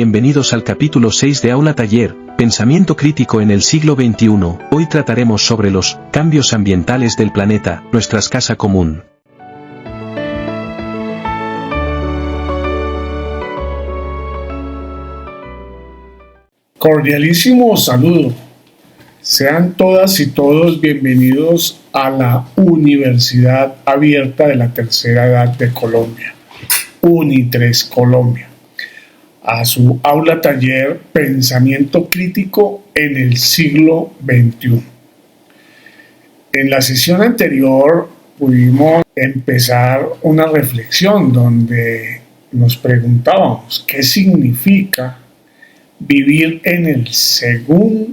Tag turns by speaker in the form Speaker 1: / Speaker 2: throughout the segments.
Speaker 1: Bienvenidos al capítulo 6 de Aula Taller, Pensamiento Crítico en el siglo XXI. Hoy trataremos sobre los cambios ambientales del planeta, nuestra casa común.
Speaker 2: Cordialísimo saludo. Sean todas y todos bienvenidos a la Universidad Abierta de la Tercera Edad de Colombia, UNI3 Colombia, a su aula taller Pensamiento Crítico en el siglo XXI. En la sesión anterior pudimos empezar una reflexión donde nos preguntábamos qué significa vivir en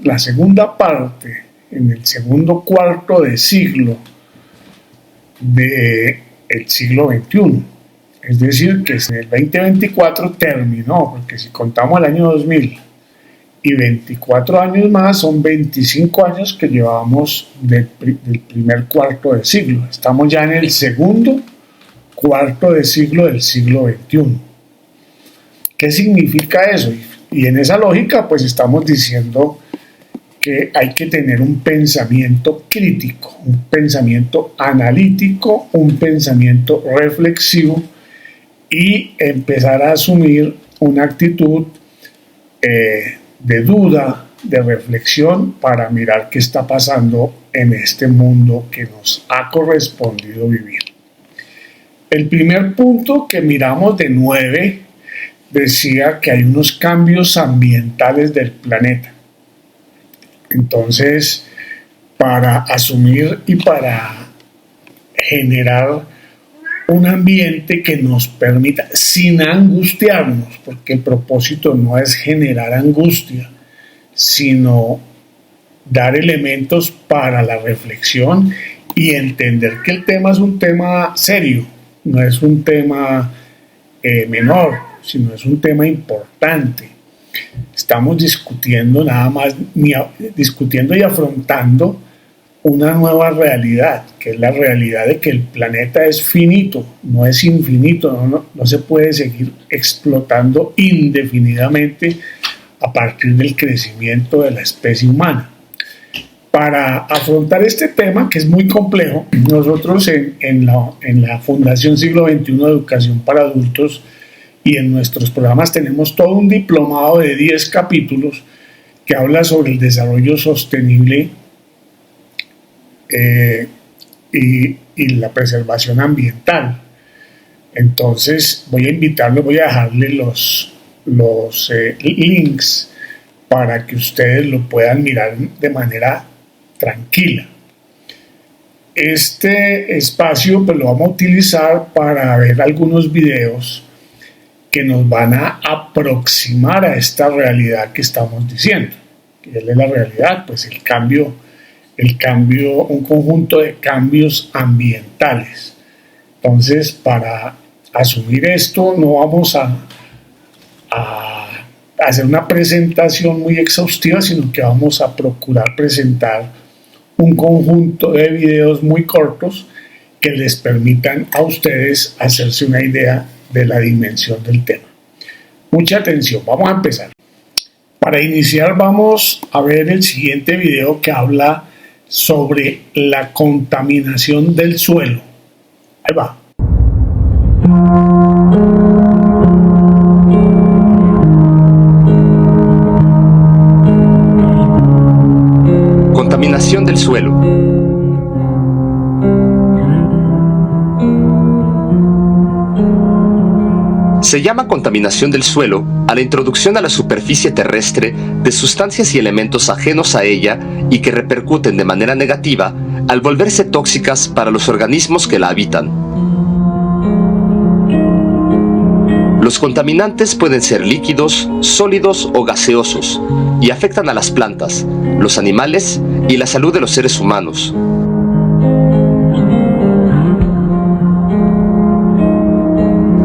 Speaker 2: la segunda parte, en el segundo cuarto de siglo del siglo XXI. Es decir, que en el 2024 terminó, porque si contamos el año 2000 y 24 años más, son 25 años que llevamos del primer cuarto de siglo. Estamos ya en el segundo cuarto de siglo del siglo XXI. ¿Qué significa eso? Y en esa lógica, pues estamos diciendo que hay que tener un pensamiento crítico, un pensamiento analítico, un pensamiento reflexivo y empezar a asumir una actitud de duda, de reflexión para mirar qué está pasando en este mundo que nos ha correspondido vivir. El primer punto que miramos de 9 decía que hay unos cambios ambientales del planeta. Entonces, para asumir y para generar un ambiente que nos permita, sin angustiarnos, porque el propósito no es generar angustia, sino dar elementos para la reflexión y entender que el tema es un tema serio, no es un tema menor, sino es un tema importante. Estamos discutiendo discutiendo y afrontando una nueva realidad, que es la realidad de que el planeta es finito, no es infinito, no se puede seguir explotando indefinidamente a partir del crecimiento de la especie humana. Para afrontar este tema, que es muy complejo, nosotros en la Fundación Siglo XXI de Educación para Adultos y en nuestros programas tenemos todo un diplomado de 10 capítulos que habla sobre el desarrollo sostenible y la preservación ambiental. Entonces voy a dejarle los links para que ustedes lo puedan mirar de manera tranquila. Este espacio pues lo vamos a utilizar para ver algunos videos que nos van a aproximar a esta realidad que estamos diciendo. ¿Qué es la realidad? Pues el cambio, un conjunto de cambios ambientales. Entonces, para asumir esto, no vamos a hacer una presentación muy exhaustiva, sino que vamos a procurar presentar un conjunto de videos muy cortos que les permitan a ustedes hacerse una idea de la dimensión del tema. Mucha atención, vamos a empezar. Para iniciar vamos a ver el siguiente video que habla sobre la contaminación del suelo. Ahí va.
Speaker 3: Contaminación del suelo. Se llama contaminación del suelo a la introducción a la superficie terrestre de sustancias y elementos ajenos a ella y que repercuten de manera negativa al volverse tóxicas para los organismos que la habitan. Los contaminantes pueden ser líquidos, sólidos o gaseosos y afectan a las plantas, los animales y la salud de los seres humanos.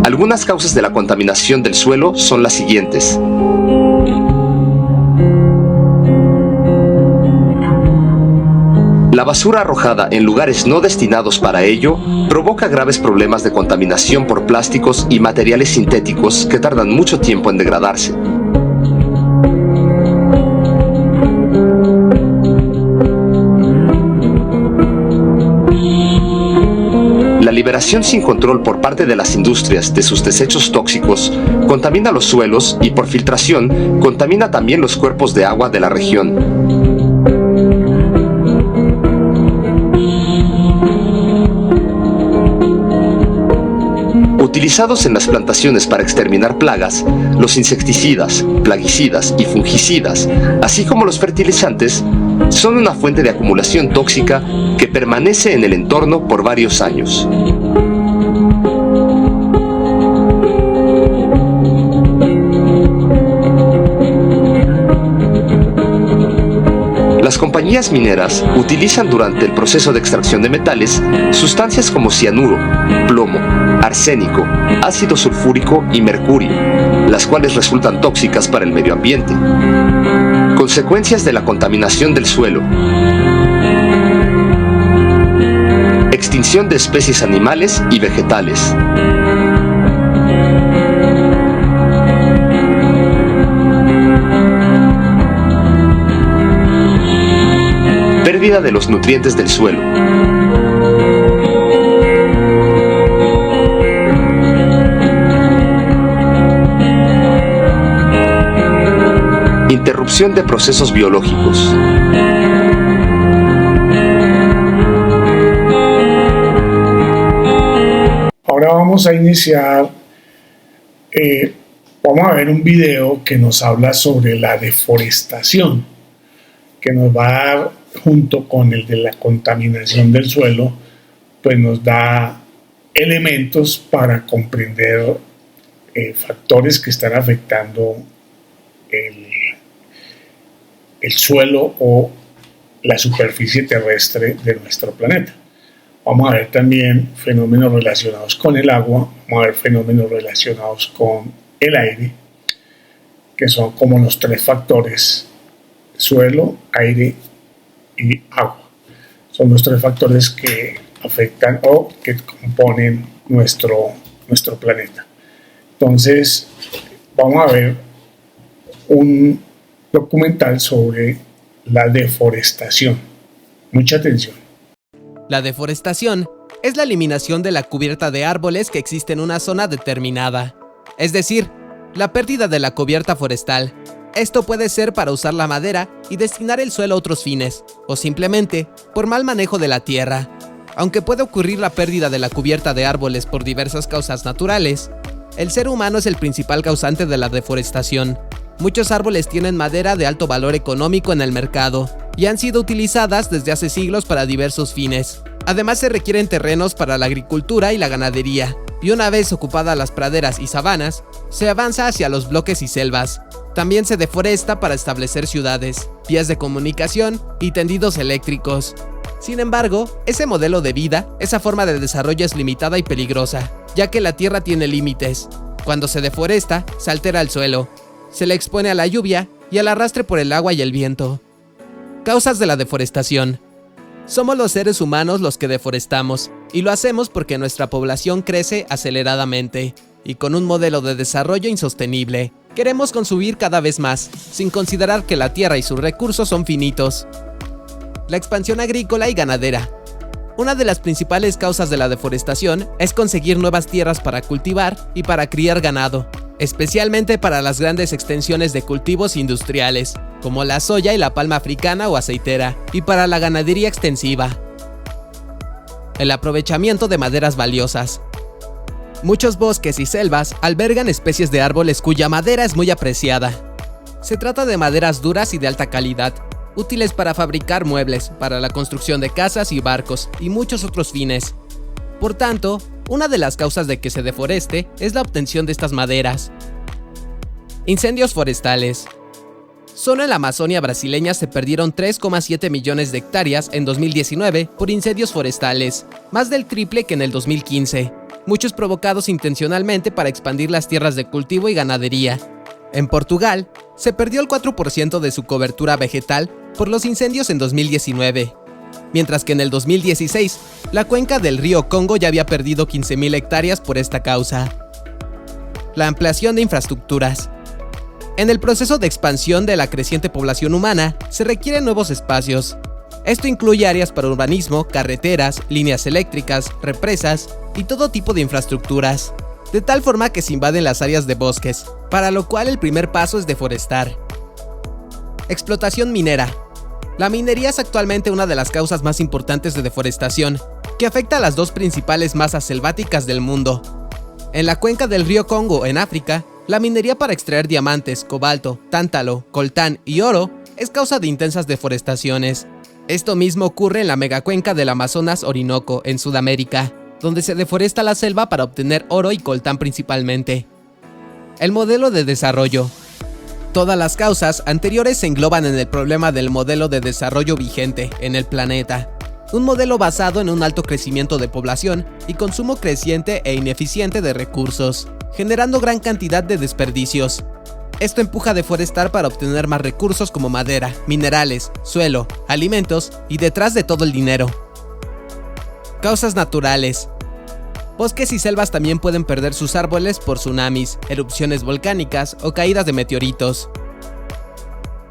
Speaker 3: Algunas causas de la contaminación del suelo son las siguientes. La basura arrojada en lugares no destinados para ello provoca graves problemas de contaminación por plásticos y materiales sintéticos que tardan mucho tiempo en degradarse. aglomeración sin control por parte de las industrias de sus desechos tóxicos contamina los suelos y por filtración contamina también los cuerpos de agua de la región. Utilizados en las plantaciones para exterminar plagas, los insecticidas, plaguicidas y fungicidas, así como los fertilizantes, son una fuente de acumulación tóxica que permanece en el entorno por varios años. Las compañías mineras utilizan durante el proceso de extracción de metales sustancias como cianuro, plomo, arsénico, ácido sulfúrico y mercurio, las cuales resultan tóxicas para el medio ambiente. Consecuencias de la contaminación del suelo: extinción de especies animales y vegetales, pérdida de los nutrientes del suelo, interrupción de procesos biológicos.
Speaker 2: Ahora vamos a iniciar, vamos a ver un video que nos habla sobre la deforestación, que nos va a dar, junto con el de la contaminación del suelo, pues nos da elementos para comprender factores que están afectando el suelo o la superficie terrestre de nuestro planeta. Vamos a ver también fenómenos relacionados con el agua, vamos a ver fenómenos relacionados con el aire, que son como los tres factores: suelo, aire y agua. Son los tres factores que afectan o que componen nuestro planeta. Entonces, vamos a ver un documental sobre la deforestación. Mucha atención.
Speaker 4: La deforestación es la eliminación de la cubierta de árboles que existe en una zona determinada, es decir, la pérdida de la cubierta forestal. Esto puede ser para usar la madera y destinar el suelo a otros fines, o simplemente por mal manejo de la tierra. Aunque puede ocurrir la pérdida de la cubierta de árboles por diversas causas naturales, el ser humano es el principal causante de la deforestación. Muchos árboles tienen madera de alto valor económico en el mercado y han sido utilizadas desde hace siglos para diversos fines. Además, se requieren terrenos para la agricultura y la ganadería, y una vez ocupadas las praderas y sabanas, se avanza hacia los bloques y selvas. También se deforesta para establecer ciudades, vías de comunicación y tendidos eléctricos. Sin embargo, ese modelo de vida, esa forma de desarrollo es limitada y peligrosa, ya que la tierra tiene límites. Cuando se deforesta, se altera el suelo, se le expone a la lluvia y al arrastre por el agua y el viento. Causas de la deforestación. Somos los seres humanos los que deforestamos, y lo hacemos porque nuestra población crece aceleradamente y con un modelo de desarrollo insostenible. Queremos consumir cada vez más, sin considerar que la tierra y sus recursos son finitos. La expansión agrícola y ganadera. Una de las principales causas de la deforestación es conseguir nuevas tierras para cultivar y para criar ganado, especialmente para las grandes extensiones de cultivos industriales, como la soya y la palma africana o aceitera, y para la ganadería extensiva. El aprovechamiento de maderas valiosas. Muchos bosques y selvas albergan especies de árboles cuya madera es muy apreciada. Se trata de maderas duras y de alta calidad, útiles para fabricar muebles, para la construcción de casas y barcos, y muchos otros fines. Por tanto, una de las causas de que se deforeste es la obtención de estas maderas. Incendios forestales. Solo en la Amazonia brasileña se perdieron 3,7 millones de hectáreas en 2019 por incendios forestales, más del triple que en el 2015. Muchos provocados intencionalmente para expandir las tierras de cultivo y ganadería. En Portugal, se perdió el 4% de su cobertura vegetal por los incendios en 2019, mientras que en el 2016, la cuenca del río Congo ya había perdido 15.000 hectáreas por esta causa. La ampliación de infraestructuras. En el proceso de expansión de la creciente población humana, se requieren nuevos espacios. Esto incluye áreas para urbanismo, carreteras, líneas eléctricas, represas y todo tipo de infraestructuras, de tal forma que se invaden las áreas de bosques, para lo cual el primer paso es deforestar. Explotación minera. La minería es actualmente una de las causas más importantes de deforestación, que afecta a las dos principales masas selváticas del mundo. En la cuenca del río Congo, en África, la minería para extraer diamantes, cobalto, tántalo, coltán y oro es causa de intensas deforestaciones. Esto mismo ocurre en la megacuenca del Amazonas Orinoco, en Sudamérica, donde se deforesta la selva para obtener oro y coltán principalmente. El modelo de desarrollo. Todas las causas anteriores se engloban en el problema del modelo de desarrollo vigente en el planeta. Un modelo basado en un alto crecimiento de población y consumo creciente e ineficiente de recursos, generando gran cantidad de desperdicios. Esto empuja a deforestar para obtener más recursos como madera, minerales, suelo, alimentos y detrás de todo el dinero. Causas naturales. Bosques y selvas también pueden perder sus árboles por tsunamis, erupciones volcánicas o caídas de meteoritos.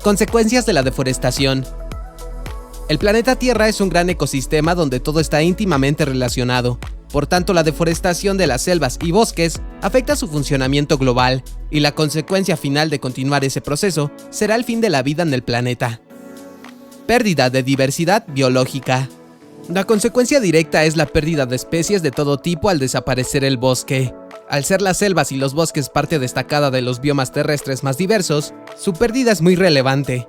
Speaker 4: Consecuencias de la deforestación. El planeta Tierra es un gran ecosistema donde todo está íntimamente relacionado. Por tanto, la deforestación de las selvas y bosques afecta su funcionamiento global, y la consecuencia final de continuar ese proceso será el fin de la vida en el planeta. Pérdida de diversidad biológica. La consecuencia directa es la pérdida de especies de todo tipo al desaparecer el bosque. Al ser las selvas y los bosques parte destacada de los biomas terrestres más diversos, su pérdida es muy relevante.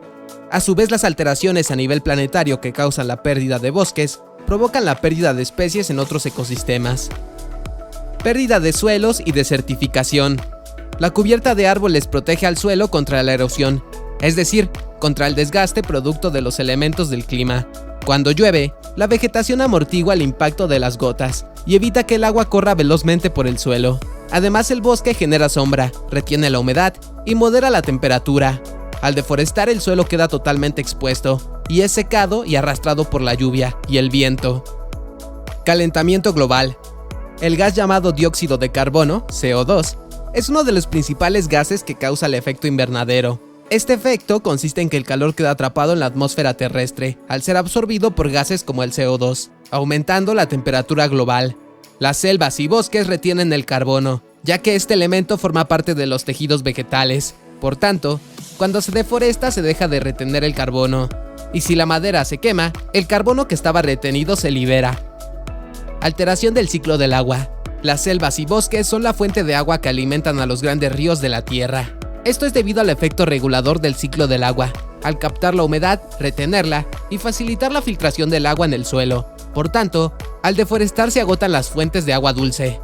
Speaker 4: A su vez, las alteraciones a nivel planetario que causan la pérdida de bosques provocan la pérdida de especies en otros ecosistemas. Pérdida de suelos y desertificación. La cubierta de árboles protege al suelo contra la erosión, es decir, contra el desgaste producto de los elementos del clima. Cuando llueve, la vegetación amortigua el impacto de las gotas y evita que el agua corra velozmente por el suelo. Además, el bosque genera sombra, retiene la humedad y modera la temperatura. Al deforestar, el suelo queda totalmente expuesto y es secado y arrastrado por la lluvia y el viento. Calentamiento global. El gas llamado dióxido de carbono, CO2, es uno de los principales gases que causa el efecto invernadero. Este efecto consiste en que el calor queda atrapado en la atmósfera terrestre al ser absorbido por gases como el CO2, aumentando la temperatura global. Las selvas y bosques retienen el carbono, ya que este elemento forma parte de los tejidos vegetales. Por tanto, cuando se deforesta se deja de retener el carbono, y si la madera se quema, el carbono que estaba retenido se libera. Alteración del ciclo del agua. Las selvas y bosques son la fuente de agua que alimentan a los grandes ríos de la Tierra. Esto es debido al efecto regulador del ciclo del agua, al captar la humedad, retenerla y facilitar la filtración del agua en el suelo. Por tanto, al deforestar se agotan las fuentes de agua dulce.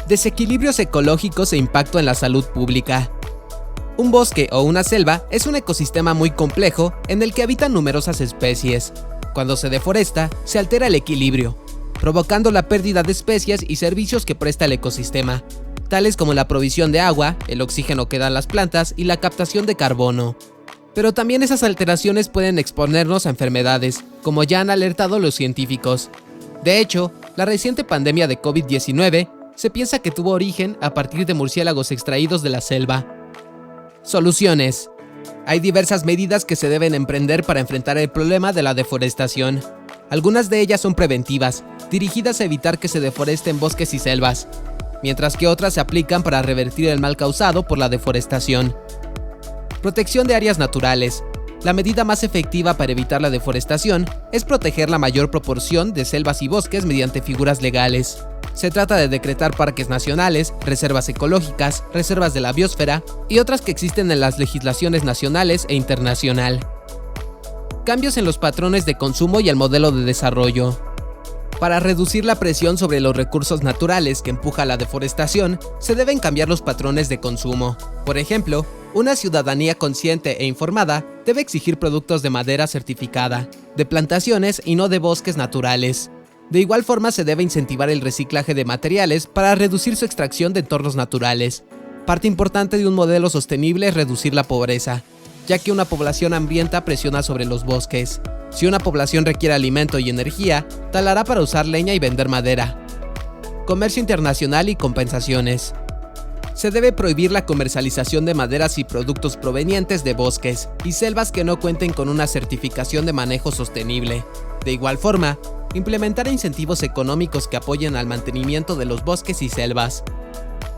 Speaker 4: Desequilibrios ecológicos e impacto en la salud pública. Un bosque o una selva es un ecosistema muy complejo en el que habitan numerosas especies. Cuando se deforesta, se altera el equilibrio, provocando la pérdida de especies y servicios que presta el ecosistema, tales como la provisión de agua, el oxígeno que dan las plantas y la captación de carbono. Pero también esas alteraciones pueden exponernos a enfermedades, como ya han alertado los científicos. De hecho, la reciente pandemia de COVID-19 se piensa que tuvo origen a partir de murciélagos extraídos de la selva. Soluciones. Hay diversas medidas que se deben emprender para enfrentar el problema de la deforestación. Algunas de ellas son preventivas, dirigidas a evitar que se deforesten bosques y selvas, mientras que otras se aplican para revertir el mal causado por la deforestación. Protección de áreas naturales. La medida más efectiva para evitar la deforestación es proteger la mayor proporción de selvas y bosques mediante figuras legales. Se trata de decretar parques nacionales, reservas ecológicas, reservas de la biosfera y otras que existen en las legislaciones nacionales e internacional. Cambios en los patrones de consumo y el modelo de desarrollo. Para reducir la presión sobre los recursos naturales que empuja la deforestación, se deben cambiar los patrones de consumo. Por ejemplo, una ciudadanía consciente e informada debe exigir productos de madera certificada, de plantaciones y no de bosques naturales. De igual forma, se debe incentivar el reciclaje de materiales para reducir su extracción de entornos naturales. Parte importante de un modelo sostenible es reducir la pobreza, ya que una población hambrienta presiona sobre los bosques. Si una población requiere alimento y energía, talará para usar leña y vender madera. Comercio internacional y compensaciones. Se debe prohibir la comercialización de maderas y productos provenientes de bosques y selvas que no cuenten con una certificación de manejo sostenible. De igual forma, implementar incentivos económicos que apoyen al mantenimiento de los bosques y selvas.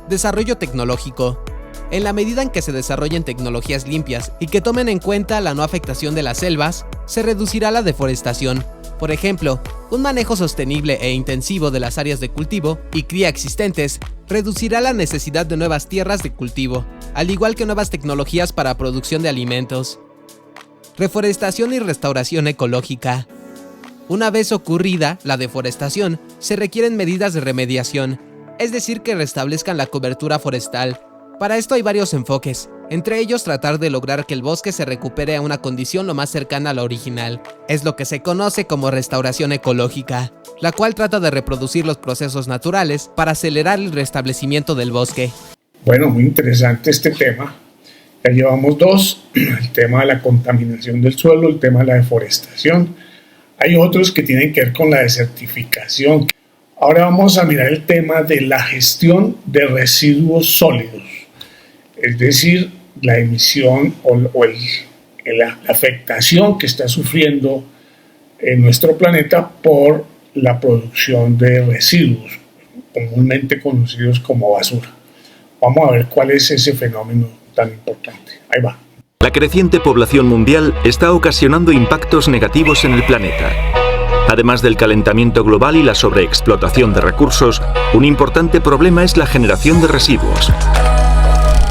Speaker 4: Desarrollo tecnológico. En la medida en que se desarrollen tecnologías limpias y que tomen en cuenta la no afectación de las selvas, se reducirá la deforestación. Por ejemplo, un manejo sostenible e intensivo de las áreas de cultivo y cría existentes reducirá la necesidad de nuevas tierras de cultivo, al igual que nuevas tecnologías para producción de alimentos. Reforestación y restauración ecológica. Una vez ocurrida la deforestación, se requieren medidas de remediación, es decir, que restablezcan la cobertura forestal. Para esto hay varios enfoques, entre ellos tratar de lograr que el bosque se recupere a una condición lo más cercana a la original. Es lo que se conoce como restauración ecológica, la cual trata de reproducir los procesos naturales para acelerar el restablecimiento del bosque.
Speaker 2: Bueno, muy interesante este tema. Ya llevamos dos, el tema de la contaminación del suelo, el tema de la deforestación. Hay otros que tienen que ver con la desertificación. Ahora vamos a mirar el tema de la gestión de residuos sólidos, es decir, la emisión o la afectación que está sufriendo en nuestro planeta por la producción de residuos, comúnmente conocidos como basura. Vamos a ver cuál es ese fenómeno tan importante. Ahí va.
Speaker 5: La creciente población mundial está ocasionando impactos negativos en el planeta. Además del calentamiento global y la sobreexplotación de recursos, un importante problema es la generación de residuos.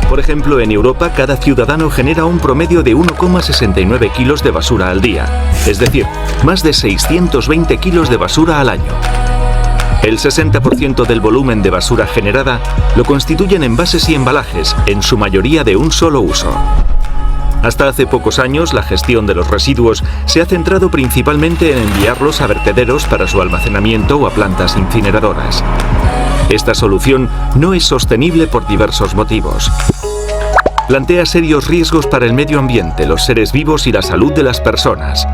Speaker 5: Por ejemplo, en Europa, cada ciudadano genera un promedio de 1,69 kilos de basura al día, es decir, más de 620 kilos de basura al año. El 60% del volumen de basura generada lo constituyen envases y embalajes, en su mayoría de un solo uso. Hasta hace pocos años, la gestión de los residuos se ha centrado principalmente en enviarlos a vertederos para su almacenamiento o a plantas incineradoras. Esta solución no es sostenible por diversos motivos. Plantea serios riesgos para el medio ambiente, los seres vivos y la salud de las personas.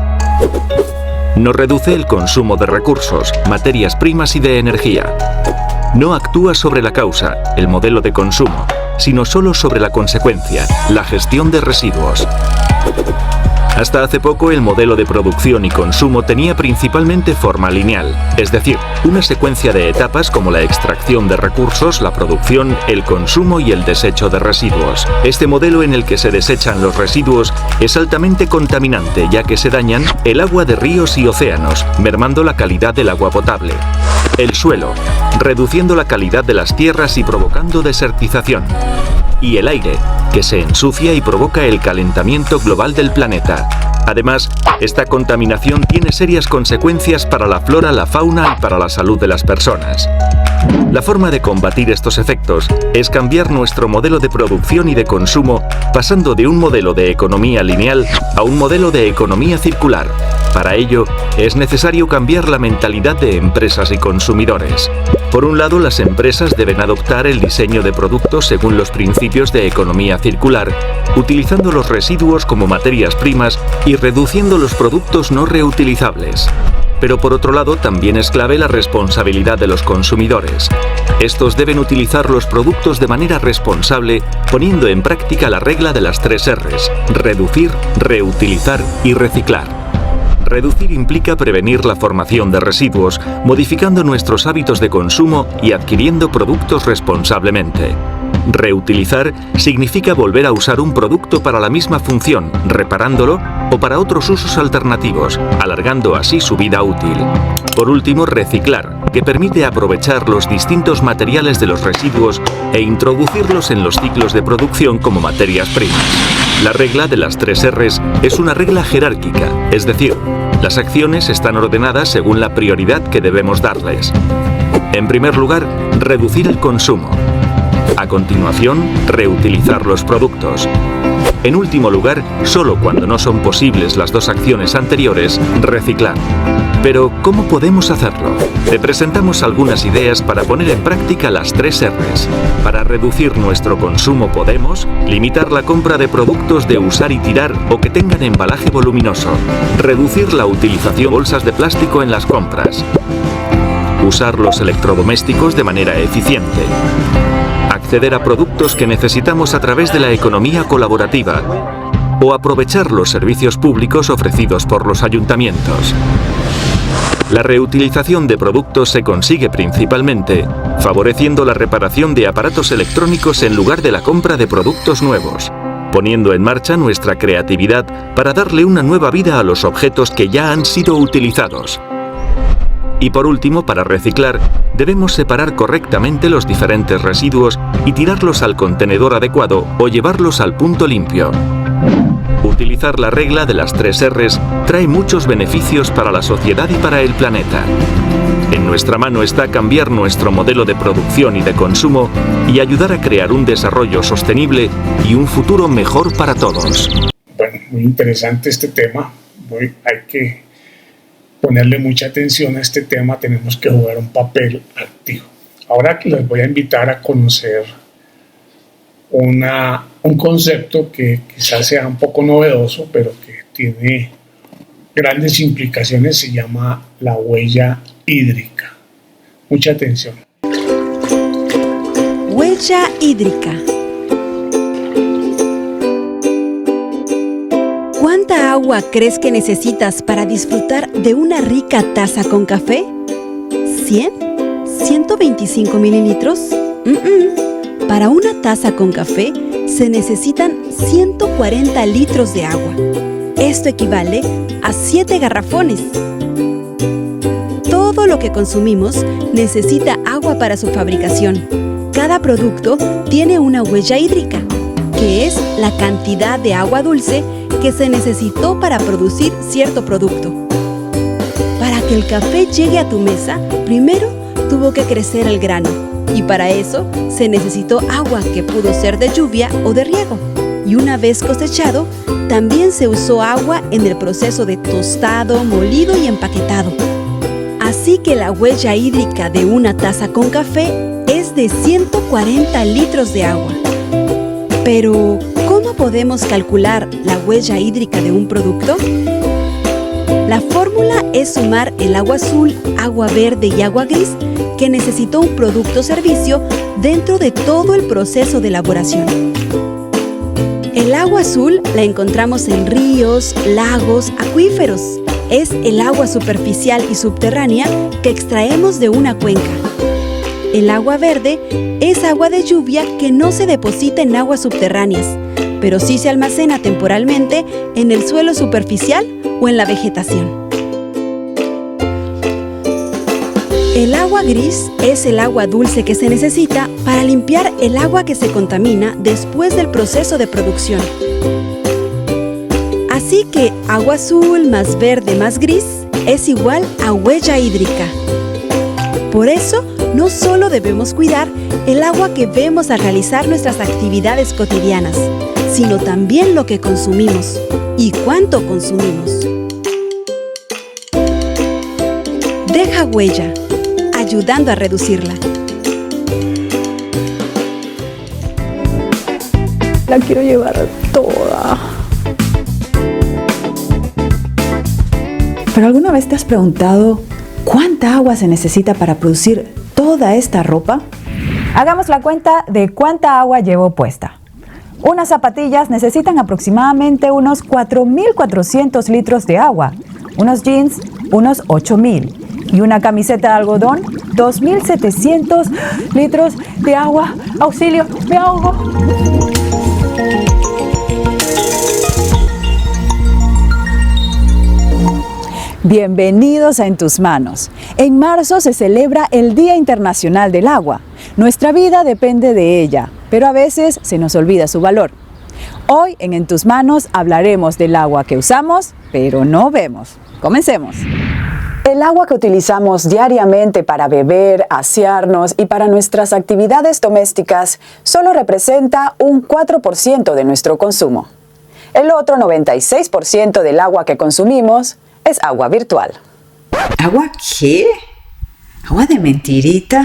Speaker 5: No reduce el consumo de recursos, materias primas y de energía. No actúa sobre la causa, el modelo de consumo, sino solo sobre la consecuencia, la gestión de residuos. Hasta hace poco el modelo de producción y consumo tenía principalmente forma lineal, es decir, una secuencia de etapas como la extracción de recursos, la producción, el consumo y el desecho de residuos. Este modelo en el que se desechan los residuos es altamente contaminante, ya que se dañan el agua de ríos y océanos, mermando la calidad del agua potable. El suelo, reduciendo la calidad de las tierras y provocando desertización. Y el aire, que se ensucia y provoca el calentamiento global del planeta. Además, esta contaminación tiene serias consecuencias para la flora, la fauna y para la salud de las personas. La forma de combatir estos efectos es cambiar nuestro modelo de producción y de consumo, pasando de un modelo de economía lineal a un modelo de economía circular. Para ello, es necesario cambiar la mentalidad de empresas y consumidores. Por un lado, las empresas deben adoptar el diseño de productos según los principios de economía circular, utilizando los residuos como materias primas y reduciendo los productos no reutilizables. Pero por otro lado, también es clave la responsabilidad de los consumidores. Estos deben utilizar los productos de manera responsable, poniendo en práctica la regla de las 3 Rs: reducir, reutilizar y reciclar. Reducir implica prevenir la formación de residuos, modificando nuestros hábitos de consumo y adquiriendo productos responsablemente. Reutilizar significa volver a usar un producto para la misma función, reparándolo o para otros usos alternativos, alargando así su vida útil. Por último, reciclar, que permite aprovechar los distintos materiales de los residuos e introducirlos en los ciclos de producción como materias primas. La regla de las 3 Rs es una regla jerárquica, es decir, las acciones están ordenadas según la prioridad que debemos darles. En primer lugar, reducir el consumo. A continuación, reutilizar los productos. En último lugar, solo cuando no son posibles las 2 acciones anteriores, reciclar. Pero, ¿cómo podemos hacerlo? Te presentamos algunas ideas para poner en práctica las 3 Rs. Para reducir nuestro consumo podemos limitar la compra de productos de usar y tirar o que tengan embalaje voluminoso. Reducir la utilización de bolsas de plástico en las compras. Usar los electrodomésticos de manera eficiente. acceder a productos que necesitamos a través de la economía colaborativa o aprovechar los servicios públicos ofrecidos por los ayuntamientos. La reutilización de productos se consigue principalmente favoreciendo la reparación de aparatos electrónicos en lugar de la compra de productos nuevos, poniendo en marcha nuestra creatividad para darle una nueva vida a los objetos que ya han sido utilizados. Y por último, para reciclar, debemos separar correctamente los diferentes residuos y tirarlos al contenedor adecuado o llevarlos al punto limpio. Utilizar la regla de las 3 R's trae muchos beneficios para la sociedad y para el planeta. En nuestra mano está cambiar nuestro modelo de producción y de consumo y ayudar a crear un desarrollo sostenible y un futuro mejor para todos.
Speaker 2: Bueno, muy interesante este tema. Hay que ponerle mucha atención a este tema, tenemos que jugar un papel activo. Ahora les voy a invitar a conocer un concepto que quizás sea un poco novedoso, pero que tiene grandes implicaciones, se llama la huella hídrica. Mucha atención.
Speaker 6: Huella hídrica. ¿Cuánta agua crees que necesitas para disfrutar de una rica taza con café? ¿100? ¿125 mililitros? Para una taza con café se necesitan 140 litros de agua. Esto equivale a 7 garrafones. Todo lo que consumimos necesita agua para su fabricación. Cada producto tiene una huella hídrica, que es la cantidad de agua dulce que se necesitó para producir cierto producto. Para que el café llegue a tu mesa, primero tuvo que crecer el grano, y para eso se necesitó agua que pudo ser de lluvia o de riego. Y una vez cosechado, también se usó agua en el proceso de tostado, molido y empaquetado. Así que la huella hídrica de una taza con café es de 140 litros de agua. Pero, ¿cómo podemos calcular la huella hídrica de un producto? La fórmula es sumar el agua azul, agua verde y agua gris que necesitó un producto o servicio dentro de todo el proceso de elaboración. El agua azul la encontramos en ríos, lagos, acuíferos. Es el agua superficial y subterránea que extraemos de una cuenca. El agua verde es agua de lluvia que no se deposita en aguas subterráneas, pero sí se almacena temporalmente en el suelo superficial o en la vegetación. El agua gris es el agua dulce que se necesita para limpiar el agua que se contamina después del proceso de producción. Así que agua azul más verde más gris es igual a huella hídrica. Por eso, no solo debemos cuidar el agua que vemos al realizar nuestras actividades cotidianas, sino también lo que consumimos y cuánto consumimos. Deja huella, ayudando a reducirla.
Speaker 7: La quiero llevar toda. ¿Pero alguna vez te has preguntado cuánta agua se necesita para producir toda esta ropa?
Speaker 8: Hagamos la cuenta de cuánta agua llevo puesta. Unas zapatillas necesitan aproximadamente unos 4.400 litros de agua, unos jeans unos 8.000 y una camiseta de algodón 2.700 litros de agua. ¡Auxilio! ¡Me ahogo! Bienvenidos a En Tus Manos. En marzo se celebra el Día Internacional del Agua. Nuestra vida depende de ella, pero a veces se nos olvida su valor. Hoy en Tus Manos hablaremos del agua que usamos, pero no vemos. Comencemos. El agua que utilizamos diariamente para beber, asearnos y para nuestras actividades domésticas solo representa un 4% de nuestro consumo. El otro 96% del agua que consumimos es agua virtual.
Speaker 7: ¿Agua qué? ¿Agua de mentirita?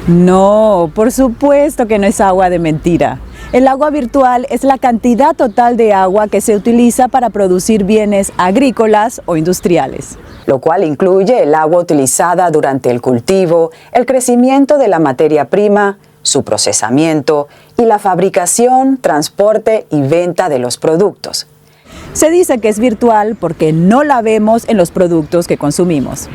Speaker 8: No, por supuesto que no es agua de mentira. El agua virtual es la cantidad total de agua que se utiliza para producir bienes agrícolas o industriales,
Speaker 7: Lo cual incluye el agua utilizada durante el cultivo, el crecimiento de la materia prima,
Speaker 8: su procesamiento y la fabricación, transporte y venta de los productos. Se dice que es virtual porque no la vemos en los productos que consumimos.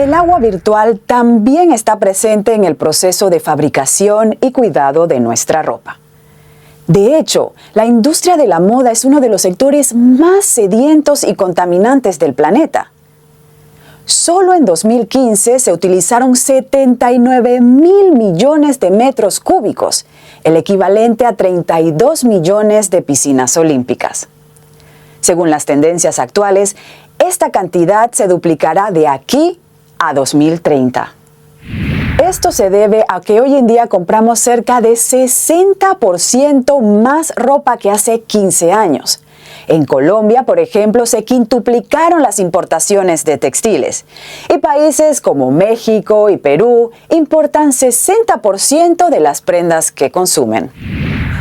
Speaker 8: El agua virtual también está presente en el proceso de fabricación y cuidado de nuestra ropa. De hecho, la industria de la moda es uno de los sectores más sedientos y contaminantes del planeta. Solo en 2015 se utilizaron 79.000 millones de metros cúbicos, el equivalente a 32 millones de piscinas olímpicas. Según las tendencias actuales, esta cantidad se duplicará de aquí a 2030. Esto se debe a que hoy en día compramos cerca de 60% más ropa que hace 15 años. En Colombia, por ejemplo, se quintuplicaron las importaciones de textiles. Y países como México y Perú importan 60% de las prendas que consumen.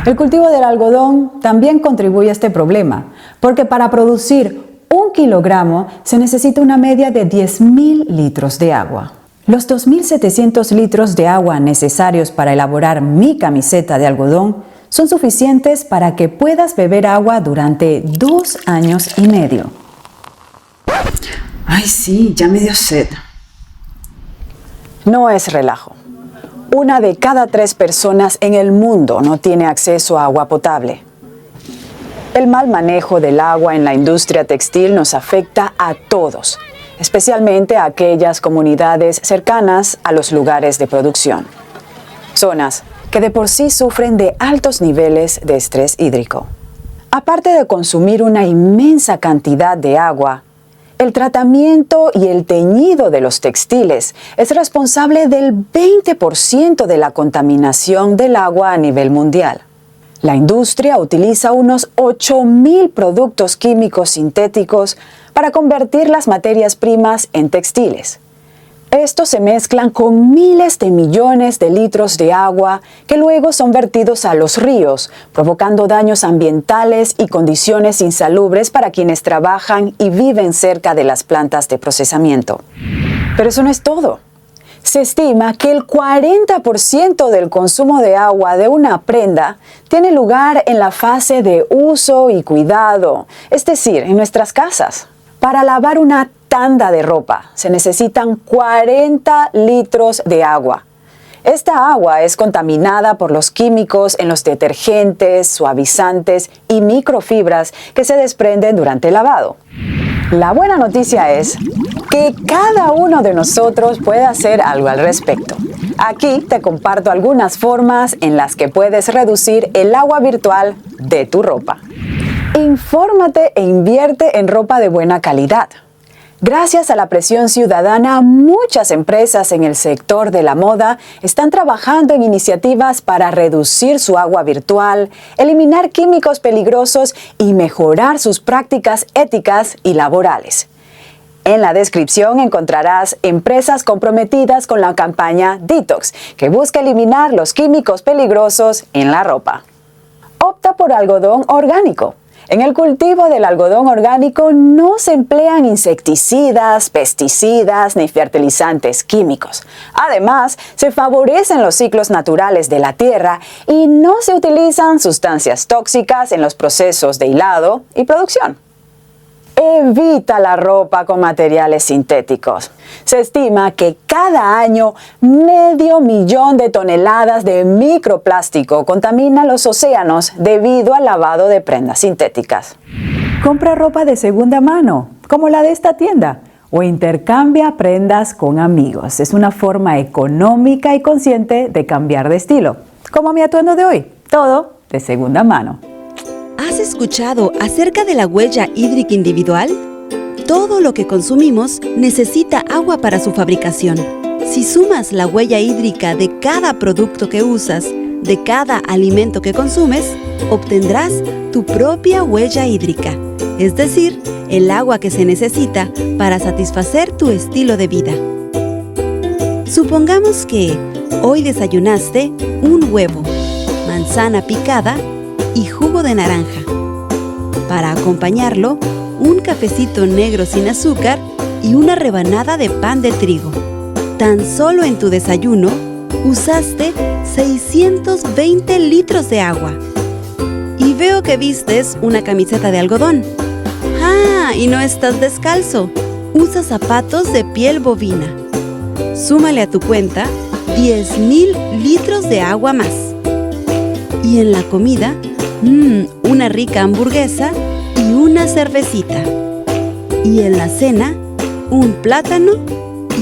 Speaker 8: El cultivo del algodón también contribuye a este problema, porque para producir 1 kilogramo se necesita una media de 10.000 litros de agua. Los 2.700 litros de agua necesarios para elaborar mi camiseta de algodón son suficientes para que puedas beber agua durante 2 años y medio.
Speaker 7: Ay, sí, ya me dio sed.
Speaker 8: No es relajo. 1 de cada 3 personas en el mundo no tiene acceso a agua potable. El mal manejo del agua en la industria textil nos afecta a todos, especialmente a aquellas comunidades cercanas a los lugares de producción. Zonas que de por sí sufren de altos niveles de estrés hídrico. Aparte de consumir una inmensa cantidad de agua, el tratamiento y el teñido de los textiles es responsable del 20% de la contaminación del agua a nivel mundial. La industria utiliza unos 8.000 productos químicos sintéticos para convertir las materias primas en textiles. Estos se mezclan con miles de millones de litros de agua que luego son vertidos a los ríos, provocando daños ambientales y condiciones insalubres para quienes trabajan y viven cerca de las plantas de procesamiento. Pero eso no es todo. Se estima que el 40% del consumo de agua de una prenda tiene lugar en la fase de uso y cuidado, es decir, en nuestras casas. Para lavar una tanda de ropa se necesitan 40 litros de agua. Esta agua es contaminada por los químicos en los detergentes, suavizantes y microfibras que se desprenden durante el lavado. La buena noticia es que cada uno de nosotros puede hacer algo al respecto. Aquí te comparto algunas formas en las que puedes reducir el agua virtual de tu ropa. Infórmate e invierte en ropa de buena calidad. Gracias a la presión ciudadana, muchas empresas en el sector de la moda están trabajando en iniciativas para reducir su agua virtual, eliminar químicos peligrosos y mejorar sus prácticas éticas y laborales. En la descripción encontrarás empresas comprometidas con la campaña Detox, que busca eliminar los químicos peligrosos en la ropa. Opta por algodón orgánico. En el cultivo del algodón orgánico no se emplean insecticidas, pesticidas ni fertilizantes químicos. Además, se favorecen los ciclos naturales de la tierra y no se utilizan sustancias tóxicas en los procesos de hilado y producción. Evita la ropa con materiales sintéticos. Se estima que cada año 500.000 de toneladas de microplástico contaminan los océanos debido al lavado de prendas sintéticas.
Speaker 7: Compra ropa de segunda mano, como la de esta tienda, o intercambia prendas con amigos. Es una forma económica y consciente de cambiar de estilo, como mi atuendo de hoy, todo de segunda mano.
Speaker 6: ¿Has escuchado acerca de la huella hídrica individual? Todo lo que consumimos necesita agua para su fabricación. Si sumas la huella hídrica de cada producto que usas, de cada alimento que consumes, obtendrás tu propia huella hídrica, es decir, el agua que se necesita para satisfacer tu estilo de vida. Supongamos que hoy desayunaste un huevo, manzana picada y jugo de naranja. Para acompañarlo, un cafecito negro sin azúcar y una rebanada de pan de trigo. Tan solo en tu desayuno, usaste 620 litros de agua. Y veo que vistes una camiseta de algodón. ¡Ah! Y no estás descalzo. Usas zapatos de piel bovina. Súmale a tu cuenta 10,000 litros de agua más. Y en la comida, una rica hamburguesa y una cervecita. Y en la cena, un plátano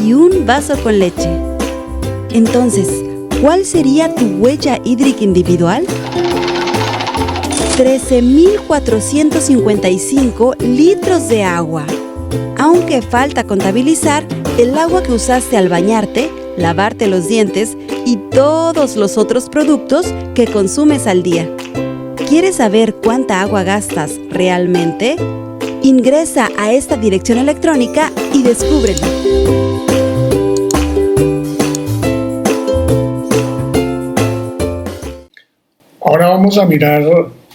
Speaker 6: y un vaso con leche. Entonces, ¿cuál sería tu huella hídrica individual? 13,455 litros de agua. Aunque falta contabilizar el agua que usaste al bañarte, lavarte los dientes y todos los otros productos que consumes al día. ¿Quieres saber cuánta agua gastas realmente? Ingresa a esta dirección electrónica y descúbrelo.
Speaker 2: Ahora vamos a mirar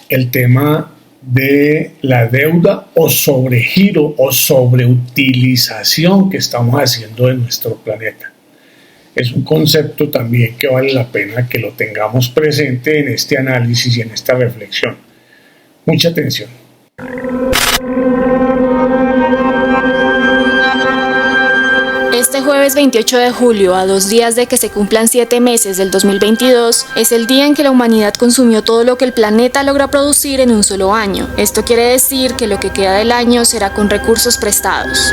Speaker 2: el tema de la deuda o sobregiro o sobreutilización que estamos haciendo de nuestro planeta. Es un concepto también que vale la pena que lo tengamos presente en este análisis y en esta reflexión. Mucha atención.
Speaker 9: Este jueves 28 de julio, a 2 días de que se cumplan 7 meses del 2022, es el día en que la humanidad consumió todo lo que el planeta logra producir en un solo año. Esto quiere decir que lo que queda del año será con recursos prestados.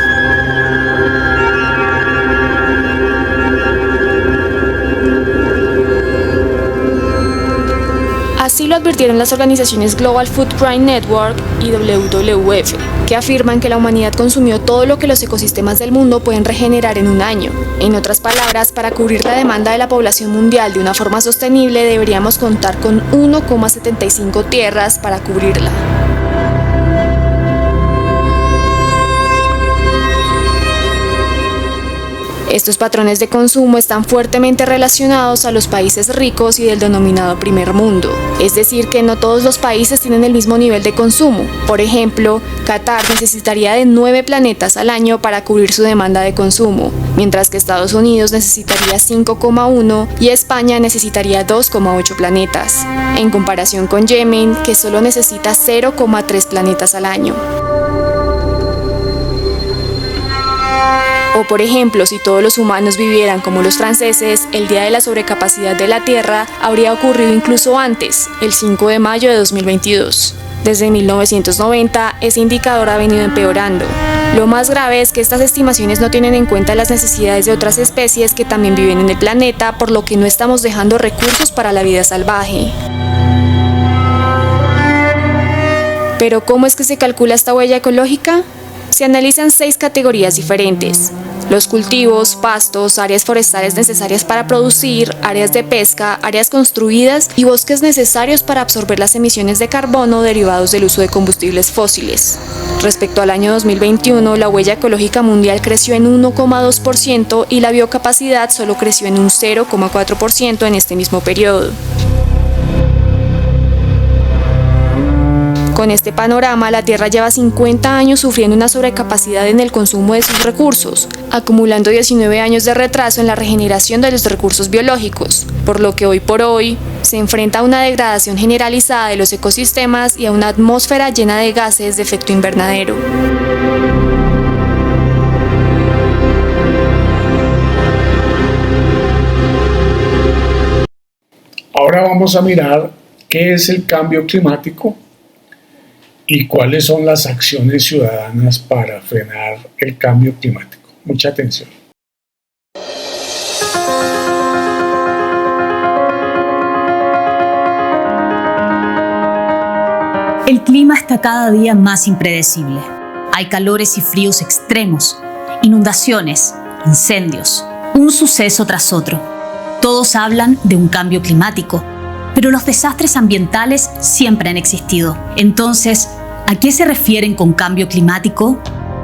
Speaker 9: Así lo advirtieron las organizaciones Global Footprint Network y WWF, que afirman que la humanidad consumió todo lo que los ecosistemas del mundo pueden regenerar en un año. En otras palabras, para cubrir la demanda de la población mundial de una forma sostenible, deberíamos contar con 1,75 tierras para cubrirla. Estos patrones de consumo están fuertemente relacionados a los países ricos y del denominado primer mundo. Es decir, que no todos los países tienen el mismo nivel de consumo. Por ejemplo, Qatar necesitaría de 9 planetas al año para cubrir su demanda de consumo, mientras que Estados Unidos necesitaría 5,1 y España necesitaría 2,8 planetas, en comparación con Yemen, que solo necesita 0,3 planetas al año. O por ejemplo, si todos los humanos vivieran como los franceses, el día de la sobrecapacidad de la Tierra habría ocurrido incluso antes, el 5 de mayo de 2022. Desde 1990, ese indicador ha venido empeorando. Lo más grave es que estas estimaciones no tienen en cuenta las necesidades de otras especies que también viven en el planeta, por lo que no estamos dejando recursos para la vida salvaje. Pero ¿cómo es que se calcula esta huella ecológica? Se analizan 6 categorías diferentes: los cultivos, pastos, áreas forestales necesarias para producir, áreas de pesca, áreas construidas y bosques necesarios para absorber las emisiones de carbono derivados del uso de combustibles fósiles. Respecto al año 2021, la huella ecológica mundial creció en 1,2% y la biocapacidad solo creció en un 0,4% en este mismo periodo. Con este panorama, la Tierra lleva 50 años sufriendo una sobrecapacidad en el consumo de sus recursos, acumulando 19 años de retraso en la regeneración de los recursos biológicos, por lo que hoy por hoy se enfrenta a una degradación generalizada de los ecosistemas y a una atmósfera llena de gases de efecto invernadero.
Speaker 2: Ahora vamos a mirar qué es el cambio climático y cuáles son las acciones ciudadanas para frenar el cambio climático. Mucha atención.
Speaker 10: El clima está cada día más impredecible. Hay calores y fríos extremos, inundaciones, incendios, un suceso tras otro. Todos hablan de un cambio climático, pero los desastres ambientales siempre han existido. Entonces, ¿a qué se refieren con cambio climático?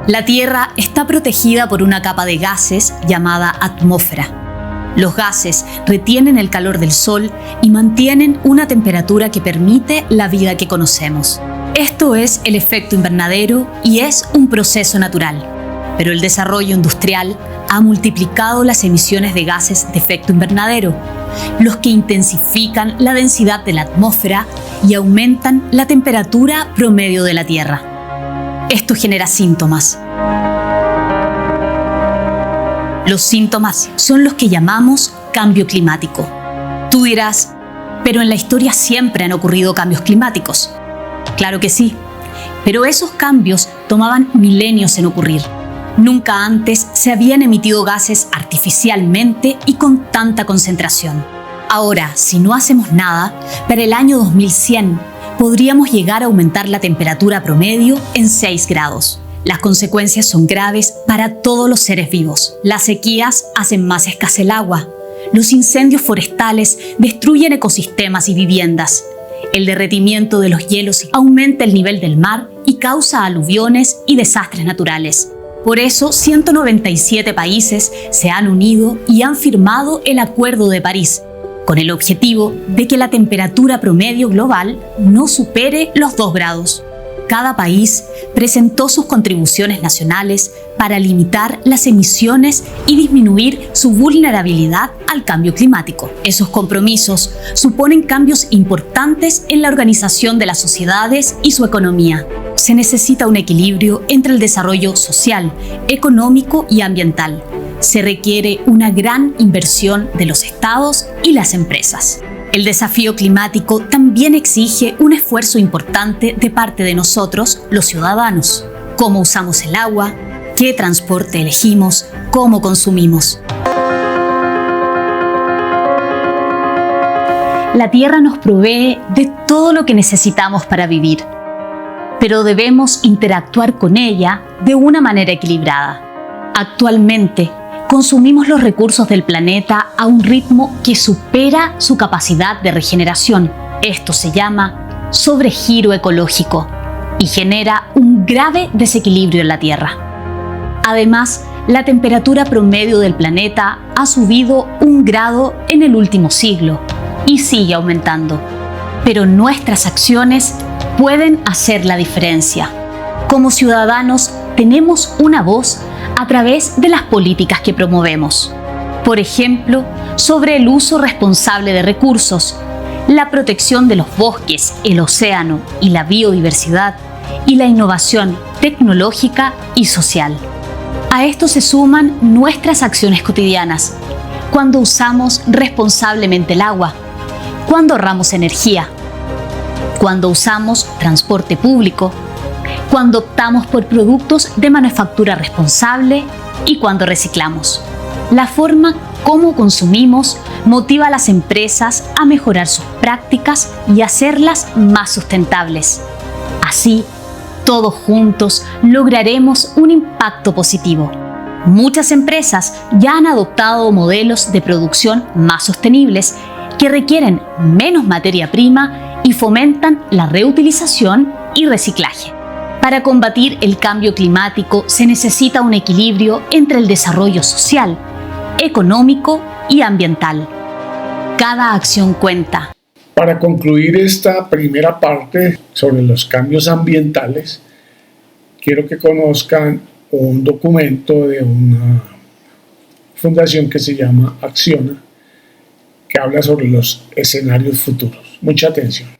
Speaker 10: La Tierra está protegida por una capa de gases llamada atmósfera. Los gases retienen el calor del Sol y mantienen una temperatura que permite la vida que conocemos. Esto es el efecto invernadero y es un proceso natural. Pero el desarrollo industrial ha multiplicado las emisiones de gases de efecto invernadero los que intensifican la densidad de la atmósfera y aumentan la temperatura promedio de la Tierra. Esto genera síntomas. Los síntomas son los que llamamos cambio climático. Tú dirás, pero en la historia siempre han ocurrido cambios climáticos. Claro que sí, pero esos cambios tomaban milenios en ocurrir. Nunca antes se habían emitido gases artificialmente y con tanta concentración. Ahora, si no hacemos nada, para el año 2100 podríamos llegar a aumentar la temperatura promedio en 6 grados. Las consecuencias son graves para todos los seres vivos. Las sequías hacen más escasa el agua. Los incendios forestales destruyen ecosistemas y viviendas. El derretimiento de los hielos aumenta el nivel del mar y causa aluviones y desastres naturales. Por eso, 197 países se han unido y han firmado el Acuerdo de París, con el objetivo de que la temperatura promedio global no supere los 2 grados. Cada país presentó sus contribuciones nacionales para limitar las emisiones y disminuir su vulnerabilidad al cambio climático. Esos compromisos suponen cambios importantes en la organización de las sociedades y su economía. Se necesita un equilibrio entre el desarrollo social, económico y ambiental. Se requiere una gran inversión de los estados y las empresas. El desafío climático también exige un esfuerzo importante de parte de nosotros, los ciudadanos. Cómo usamos el agua, qué transporte elegimos, cómo consumimos. La Tierra nos provee de todo lo que necesitamos para vivir, pero debemos interactuar con ella de una manera equilibrada. Actualmente, consumimos los recursos del planeta a un ritmo que supera su capacidad de regeneración. Esto se llama sobregiro ecológico y genera un grave desequilibrio en la Tierra. Además, la temperatura promedio del planeta ha subido 1 grado en el último siglo y sigue aumentando. Pero nuestras acciones pueden hacer la diferencia. Como ciudadanos, tenemos una voz a través de las políticas que promovemos. Por ejemplo, sobre el uso responsable de recursos, la protección de los bosques, el océano y la biodiversidad, y la innovación tecnológica y social. A esto se suman nuestras acciones cotidianas, cuando usamos responsablemente el agua, cuando ahorramos energía, cuando usamos transporte público, cuando optamos por productos de manufactura responsable y cuando reciclamos. La forma como consumimos motiva a las empresas a mejorar sus prácticas y hacerlas más sustentables. Así, todos juntos lograremos un impacto positivo. Muchas empresas ya han adoptado modelos de producción más sostenibles que requieren menos materia prima y fomentan la reutilización y reciclaje. Para combatir el cambio climático se necesita un equilibrio entre el desarrollo social, económico y ambiental. Cada acción cuenta.
Speaker 2: Para concluir esta primera parte sobre los cambios ambientales, quiero que conozcan un documento de una fundación que se llama Acciona, que habla sobre los escenarios futuros. Mucha atención.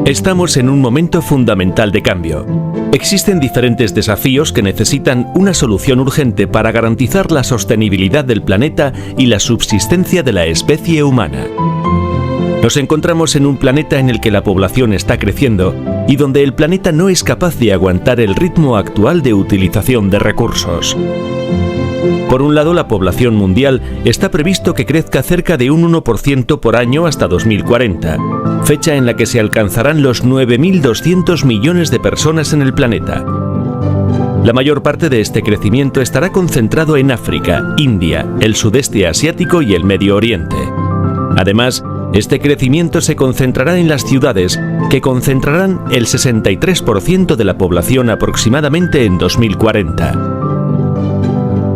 Speaker 5: Estamos en un momento fundamental de cambio. Existen diferentes desafíos que necesitan una solución urgente para garantizar la sostenibilidad del planeta y la subsistencia de la especie humana. Nos encontramos en un planeta en el que la población está creciendo y donde el planeta no es capaz de aguantar el ritmo actual de utilización de recursos. Por un lado, la población mundial está previsto que crezca cerca de un 1% por año hasta 2040, fecha en la que se alcanzarán los 9.200 millones de personas en el planeta. La mayor parte de este crecimiento estará concentrado en África, India, el sudeste asiático y el Medio Oriente. Además, este crecimiento se concentrará en las ciudades, que concentrarán el 63% de la población aproximadamente en 2040.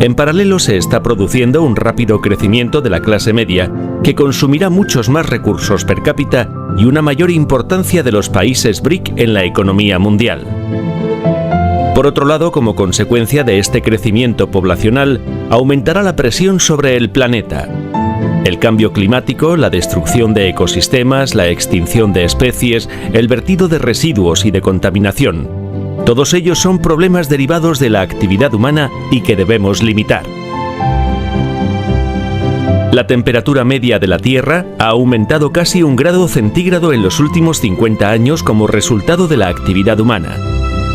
Speaker 5: En paralelo se está produciendo un rápido crecimiento de la clase media, que consumirá muchos más recursos per cápita y una mayor importancia de los países BRIC en la economía mundial. Por otro lado, como consecuencia de este crecimiento poblacional, aumentará la presión sobre el planeta. El cambio climático, la destrucción de ecosistemas, la extinción de especies, el vertido de residuos y de contaminación. Todos ellos son problemas derivados de la actividad humana y que debemos limitar. La temperatura media de la Tierra ha aumentado casi 1 grado centígrado en los últimos 50 años como resultado de la actividad humana.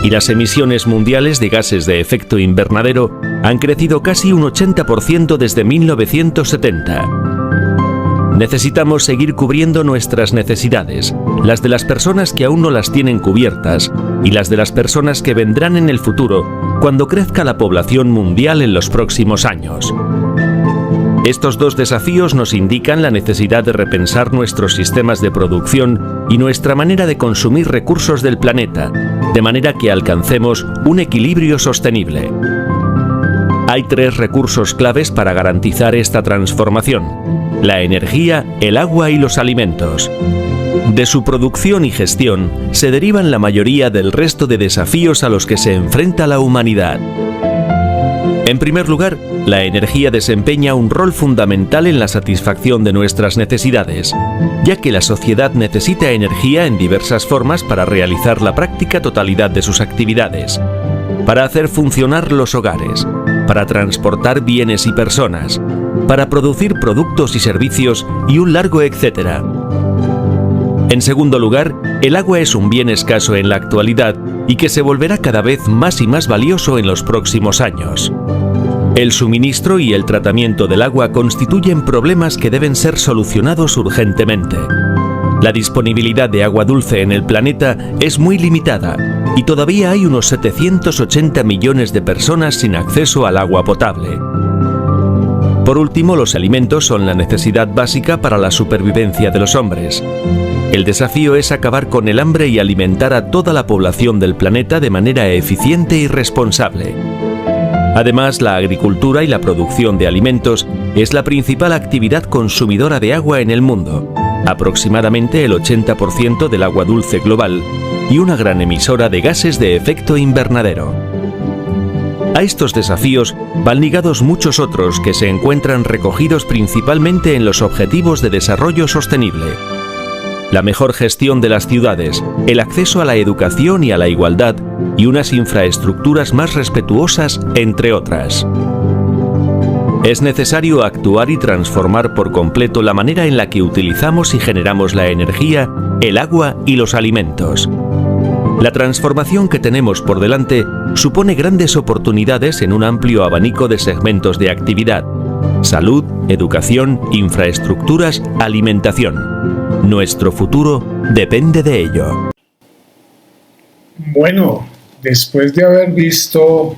Speaker 5: Y las emisiones mundiales de gases de efecto invernadero han crecido casi un 80% desde 1970. Necesitamos seguir cubriendo nuestras necesidades, las de las personas que aún no las tienen cubiertas y las de las personas que vendrán en el futuro cuando crezca la población mundial en los próximos años. Estos dos desafíos nos indican la necesidad de repensar nuestros sistemas de producción y nuestra manera de consumir recursos del planeta, de manera que alcancemos un equilibrio sostenible. Hay 3 recursos claves para garantizar esta transformación: la energía, el agua y los alimentos. De su producción y gestión se derivan la mayoría del resto de desafíos a los que se enfrenta la humanidad. En primer lugar, la energía desempeña un rol fundamental en la satisfacción de nuestras necesidades, ya que la sociedad necesita energía en diversas formas para realizar la práctica totalidad de sus actividades, para hacer funcionar los hogares, para transportar bienes y personas, para producir productos y servicios y un largo etcétera. En segundo lugar, el agua es un bien escaso en la actualidad y que se volverá cada vez más y más valioso en los próximos años. El suministro y el tratamiento del agua constituyen problemas que deben ser solucionados urgentemente. La disponibilidad de agua dulce en el planeta es muy limitada y todavía hay unos 780 millones de personas sin acceso al agua potable. Por último, los alimentos son la necesidad básica para la supervivencia de los hombres. El desafío es acabar con el hambre y alimentar a toda la población del planeta de manera eficiente y responsable. Además, la agricultura y la producción de alimentos es la principal actividad consumidora de agua en el mundo, aproximadamente el 80% del agua dulce global y una gran emisora de gases de efecto invernadero. A estos desafíos van ligados muchos otros que se encuentran recogidos principalmente en los Objetivos de Desarrollo Sostenible. La mejor gestión de las ciudades, el acceso a la educación y a la igualdad y unas infraestructuras más respetuosas, entre otras. Es necesario actuar y transformar por completo la manera en la que utilizamos y generamos la energía, el agua y los alimentos. La transformación que tenemos por delante supone grandes oportunidades en un amplio abanico de segmentos de actividad: salud, educación, infraestructuras, alimentación. Nuestro futuro depende de ello.
Speaker 2: Bueno, después de haber visto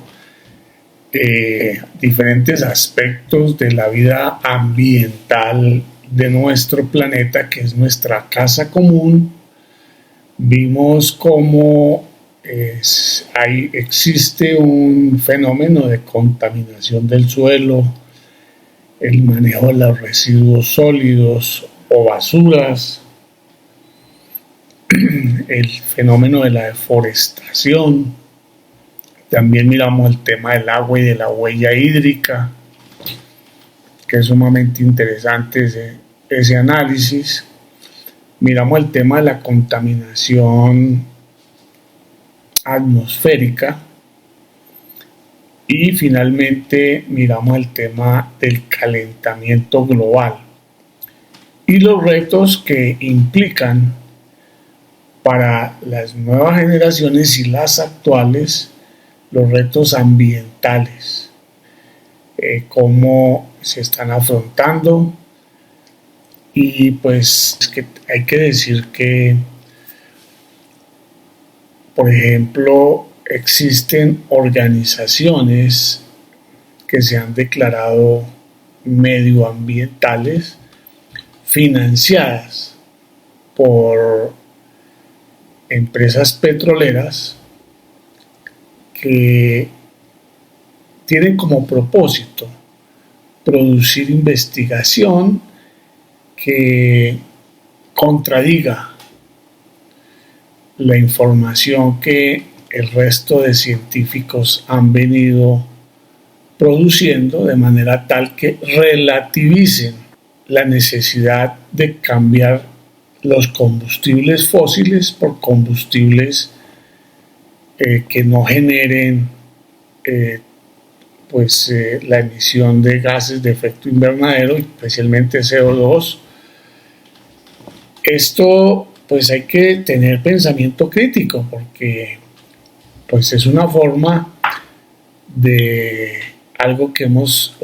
Speaker 2: diferentes aspectos de la vida ambiental de nuestro planeta, que es nuestra casa común, vimos cómo existe un fenómeno de contaminación del suelo, el manejo de los residuos sólidos o basuras, el fenómeno de la deforestación. También miramos el tema del agua y de la huella hídrica, que es sumamente interesante ese análisis. Miramos el tema de la contaminación atmosférica y finalmente miramos el tema del calentamiento global y los retos que implican para las nuevas generaciones y las actuales los retos ambientales, cómo se están afrontando. Y pues es que hay que decir que, por ejemplo, existen organizaciones que se han declarado medioambientales financiadas por empresas petroleras que tienen como propósito producir investigación que contradiga la información que el resto de científicos han venido produciendo, de manera tal que relativicen la necesidad de cambiar los combustibles fósiles por combustibles que no generen la emisión de gases de efecto invernadero, especialmente CO2. Esto pues hay que tener pensamiento crítico, porque pues es una forma de algo que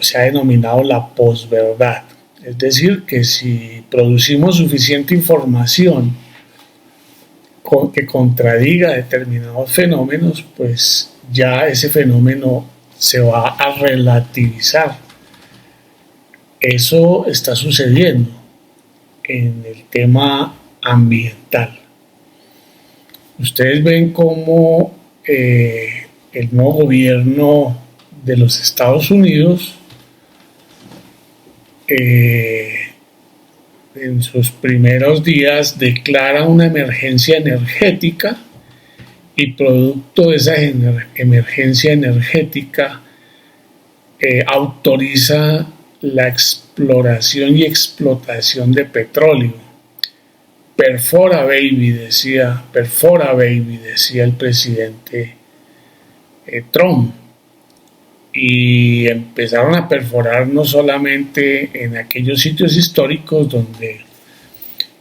Speaker 2: se ha denominado la posverdad. Es decir, que si producimos suficiente información que contradiga determinados fenómenos, pues ya ese fenómeno se va a relativizar. Eso está sucediendo en el tema ambiental. Ustedes ven cómo el nuevo gobierno de los Estados Unidos en sus primeros días declara una emergencia energética, y producto de esa emergencia energética autoriza la exploración y explotación de petróleo. Perfora baby, decía el presidente Trump. Y empezaron a perforar no solamente en aquellos sitios históricos donde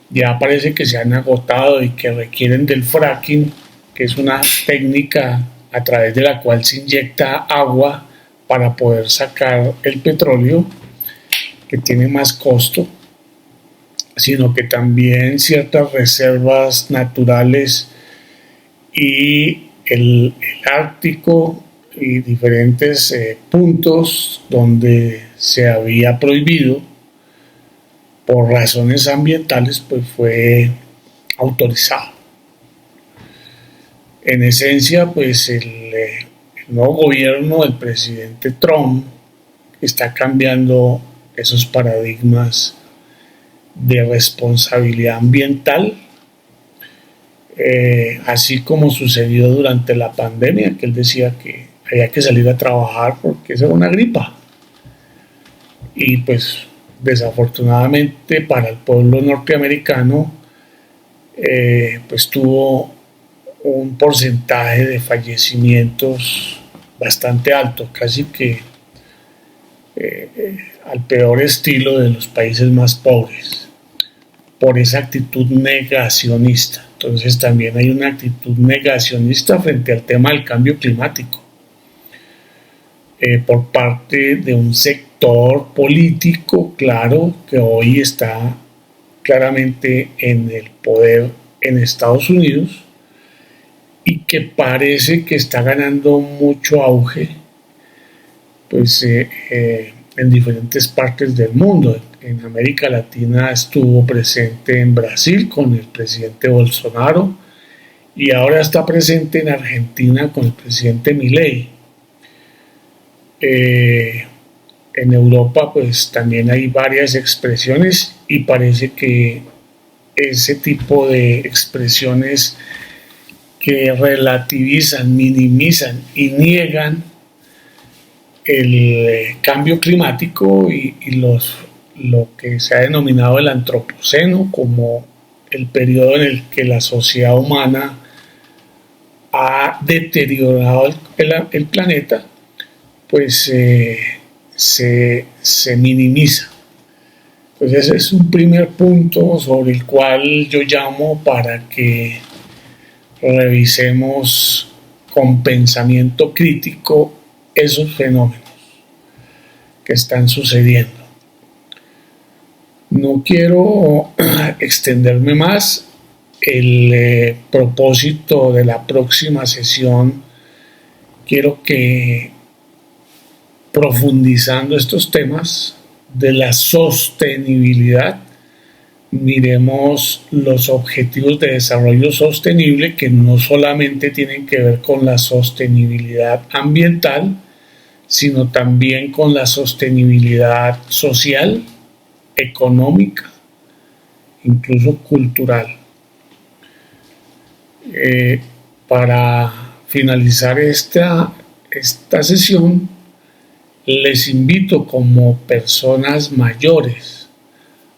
Speaker 2: ya parece que se han agotado y que requieren del fracking, que es una técnica a través de la cual se inyecta agua para poder sacar el petróleo, que tiene más costo, sino que también ciertas reservas naturales y el Ártico y diferentes puntos donde se había prohibido por razones ambientales, pues fue autorizado. En esencia, pues el nuevo gobierno del presidente Trump está cambiando esos paradigmas de responsabilidad ambiental, así como sucedió durante la pandemia, que él decía que había que salir a trabajar porque esa era una gripa. Y pues desafortunadamente para el pueblo norteamericano, pues tuvo un porcentaje de fallecimientos bastante alto, casi que al peor estilo de los países más pobres, por esa actitud negacionista. Entonces también hay una actitud negacionista frente al tema del cambio climático por parte de un sector político, claro, que hoy está claramente en el poder en Estados Unidos y que parece que está ganando mucho auge pues en diferentes partes del mundo. En América Latina estuvo presente en Brasil con el presidente Bolsonaro y ahora está presente en Argentina con el presidente Milei. En Europa pues también hay varias expresiones y parece que ese tipo de expresiones que relativizan, minimizan y niegan el cambio climático y lo que se ha denominado el antropoceno como el periodo en el que la sociedad humana ha deteriorado el planeta, pues se minimiza. Pues ese es un primer punto sobre el cual yo llamo para que revisemos con pensamiento crítico esos fenómenos que están sucediendo. No quiero extenderme más. El propósito de la próxima sesión, quiero que, profundizando estos temas de la sostenibilidad, miremos los objetivos de desarrollo sostenible, que no solamente tienen que ver con la sostenibilidad ambiental, sino también con la sostenibilidad social, económica, incluso cultural. Para finalizar esta sesión, les invito como personas mayores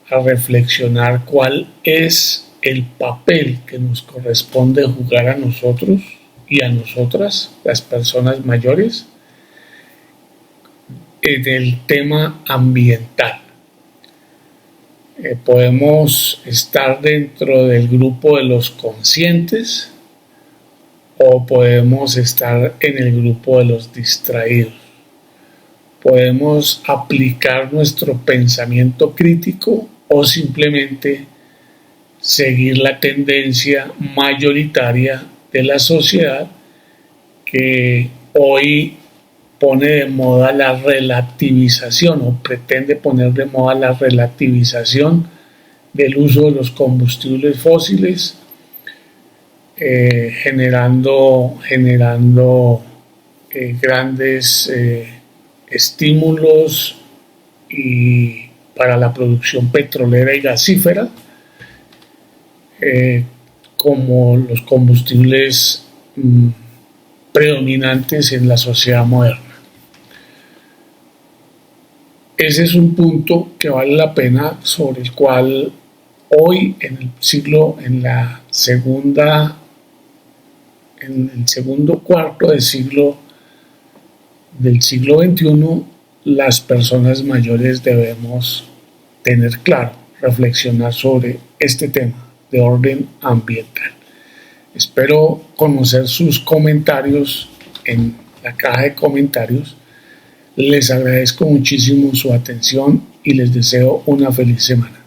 Speaker 2: a reflexionar cuál es el papel que nos corresponde jugar a nosotros y a nosotras, las personas mayores, en el tema ambiental. Podemos estar dentro del grupo de los conscientes o podemos estar en el grupo de los distraídos. Podemos aplicar nuestro pensamiento crítico o simplemente seguir la tendencia mayoritaria de la sociedad que hoy pone de moda la relativización o pretende poner de moda la relativización del uso de los combustibles fósiles, generando grandes estímulos para la producción petrolera y gasífera, como los combustibles predominantes en la sociedad moderna. Ese es un punto que vale la pena, sobre el cual hoy en el segundo cuarto del siglo XXI, las personas mayores debemos tener claro, reflexionar sobre este tema de orden ambiental. Espero conocer sus comentarios en la caja de comentarios. Les agradezco muchísimo su atención y les deseo una feliz semana.